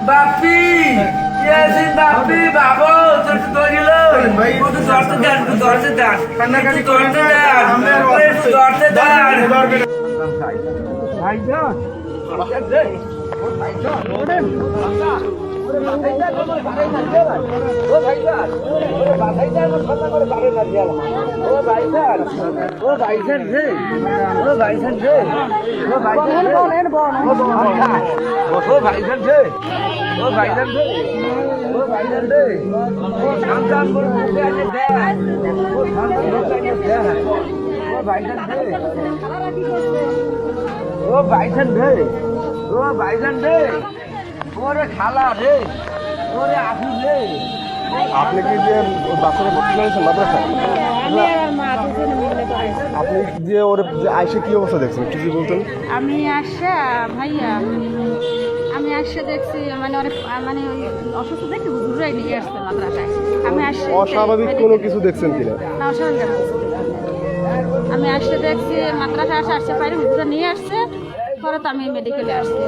বাপি ইয়াসিন বাপি বাবু তোর তো ধরিল তুই ধরতে দেন তুই ধরতে দেন তুই ধরতে দেন তুই ধরতে দেন ভাইজান খালা রে ওরে আফি রে আপনি কি যে বাচ্চারা ভর্তি করেছেন মাদ্রাসায়? আপনি যে ওর যে আইসে কি অবস্থা দেখছেন একটু কি বলতেন? আমি আসছে দেখছি মানে অনেক মানে ওই অসুস্থ দেখে হুজুরাই নিয়ে আসছে মাদ্রাসায়। আমি আসছে অস্বাভাবিক কোনো কিছু দেখছেন কিনা? না, অস্বাভাবিক আমি আসছে দেখছি মাদ্রাসায় আসছে পাইরে হুজুরা নিয়ে আসছে, পরে তো আমি মেডিকেলে আসছি।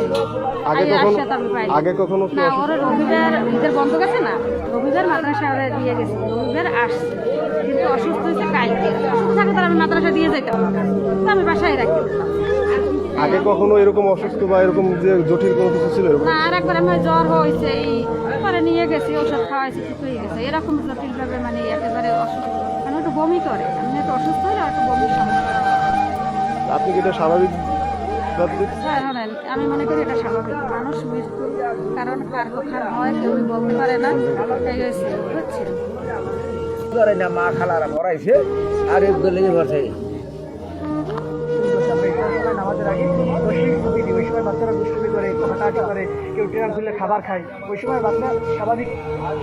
আগে কখনো না, ওরা রবিবার ঈদের বন্ধ গেছে না, রবিবার মাদ্রাসায় ওরা দিয়ে গেছে, রবিবার আসছে কিন্তু অসুস্থ হয়েছে কালকে। অসুস্থ থাকলে তার আমি মাদ্রাসা দিয়ে যেতাম, তো আমি বাসায় রাখি। আগে কখনো এরকম অসুস্থ বা এরকম যে জটিল কোনো কিছু ছিল? না, আর একবার আমার জ্বর হয়েছে, এই পরে নিয়ে গেছি, ওষুধ খাওয়াইছি, ঠিক হয়ে গেছে। এরকম জটিলভাবে মানে একেবারে অসুস্থ, মানে একটু বমি করে, আমি একটু অসুস্থ হলে একটু বমির সমস্যা। আপনি কি এটা স্বাভাবিক? হ্যাঁ, আমি মনে করি এটা স্বাভাবিক। মানুষ মৃত্যু কারণ কার কখন হয় কেউ বলতে পারে না, বুঝছি না মা খালারা পড়াইছে আর গলে ভরছে নামাজের আগে ওই সময় বাচ্চারা দুষ্টুমি করে, হাঁটাহাঁটি করে, কেউ ট্রেন খুললে খাবার খায়, ওই সময় বাচ্চা স্বাভাবিক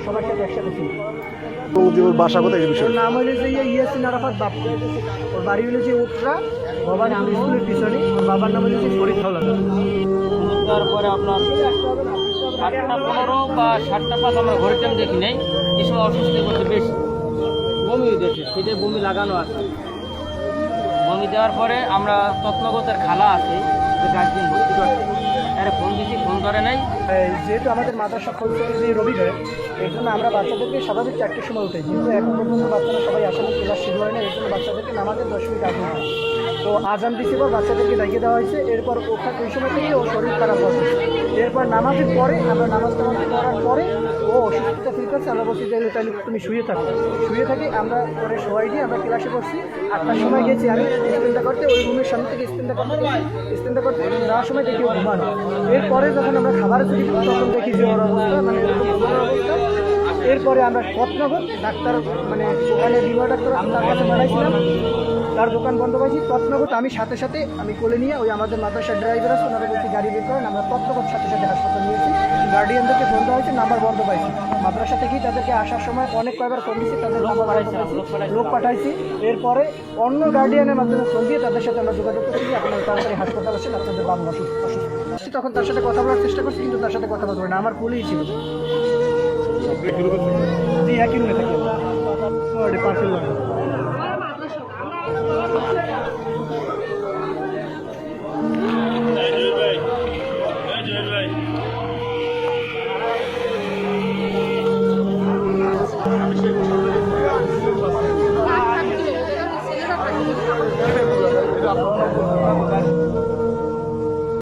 সবার সাথে একসাথে ছিল। বাসা কোথায়? ওর নাম হইলে যে ইয়াসিন আরাফাত বাপু, ওর বাড়ি হইলে যে উত্তরা ভবানীপুর স্কুলের পিছনে, ওর বাবার নাম হইলে যে ফরিদ হাওলাদার। তারপরে আপনার 7:15 বা 7:05 আমরা ঘরের টাইম দেখি নাই, এই সময় অসুস্থ করতে বেশি বমি হয়েছে, সেটাই বমি লাগানো আছে। বমি দেওয়ার পরে আমরা তত্নগতের খালা আছে যে গার্জিয়ান ভর্তি করে আরে ফোন দিচ্ছি, ফোন ধরে নাই। যেহেতু আমাদের মাদ্রাসা খুলছে যে রবিবারে, এই জন্য আমরা বাচ্চাদেরকে স্বাভাবিক 4টের সময় উঠে, যেহেতু এখন পর্যন্ত বাচ্চারা সবাই আসলে ক্লাস শুরু হয় না, এই জন্য বাচ্চাদেরকে নামাজের 10 মিনিট আগে উঠে। তো আজান দিচ্ছে পর বাচ্চাদেরকে ডাকিয়ে দেওয়া হয়েছে। এরপর ওই সময় থেকে ওর শরীর খারাপ হচ্ছে। এরপর নামাজের পরে আমরা নামাজ করার পরে ও অসুস্থতা ফিল করছে। আমরা বলছি যে তাহলে তুমি শুয়ে থাকো, শুয়ে থাকি। আমরা পরে সবাই দিয়ে আমরা ক্লাসে করছি। 8টার সময় গেছি আমি স্পেন্ডা করতে, ওই রুমের সামনে থেকে স্পেন্ডা করতে যাওয়ার সময় দেখি ও ঘুমানো। এরপরে যখন আমরা খাবার চুরি করি তখন দেখি যে ওর অবস্থা মানে অবস্থা। এরপরে আমরা পথনগর ডাক্তার মানে ওখানে বিমা ডাক্তার তার কাছে বানাইছিলাম, তার দোকান বন্ধ পাইছি। তৎনগত আমি সাথে সাথে আমি কোলে নিয়ে ওই আমাদের মাদ্রাসার ড্রাইভার আছে, ওনারা বলছি গাড়ি বের করেন। আমরা তৎনগত সাথে সাথে হাসপাতাল নিয়েছি। গার্ডিয়ানদেরকে ফোন দেওয়া হয়েছে, নাম্বার বন্ধ পাইছি। মাদ্রাসা থেকেই তাদেরকে আসার সময় অনেক কয়েকবার ফোন দিয়েছি, তাদের লোক পাঠাইছি। এরপরে অন্য গার্ডিয়ানের মাধ্যমে ফোন দিয়ে তাদের সাথে আমরা যোগাযোগ করছি, আপনার তাড়াতাড়ি হাসপাতাল আসেন, আপনাদের বাবু অসুস্থ। তখন তার সাথে কথা বলার চেষ্টা করছি, কিন্তু তার সাথে কথা বলতে পারি না, আমার কোলেই ছিল। জি, একই রুমে থাকি পার্সেল লাগে। আপনার